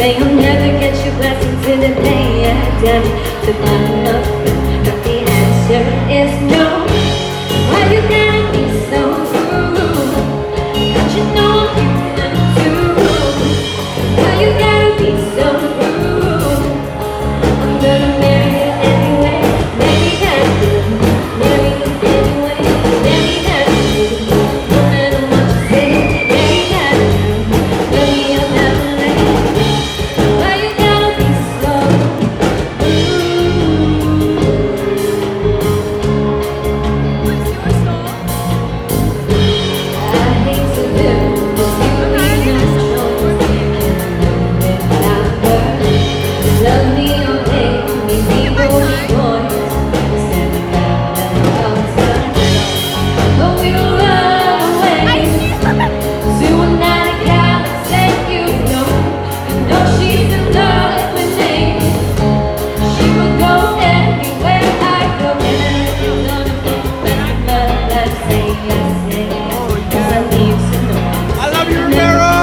say you'll never get your blessing till the day I die. To find love, but the answer is no. Why you gotta be so rude? Don't you know I'm human too? Why you gotta be so rude? I'm gonna marry you anyway. Maybe that's good. Marry you anyway. Maybe that's good. No matter what you say. Maybe that's good. Maybe I'll never let you. Why you gotta be so I hate to live with you. Love me or hate me, people and boys. Stand together and outside. But we don't run away to another guy and say you know she's in love with me. She will go anywhere I go. And if you're gonna be better, let's say yes, 'cause I need to know. I love you, Romero!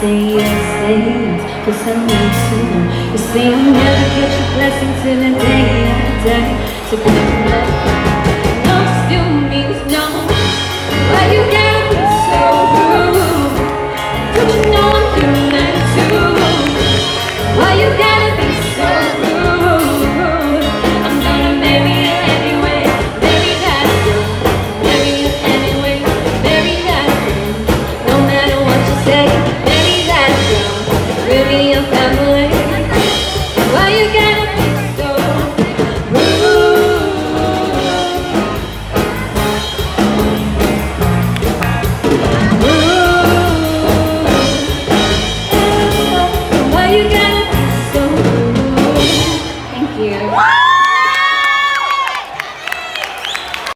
Say yes, 'cause I need to know. You say you'll never get your blessing till the day I die. So good luck.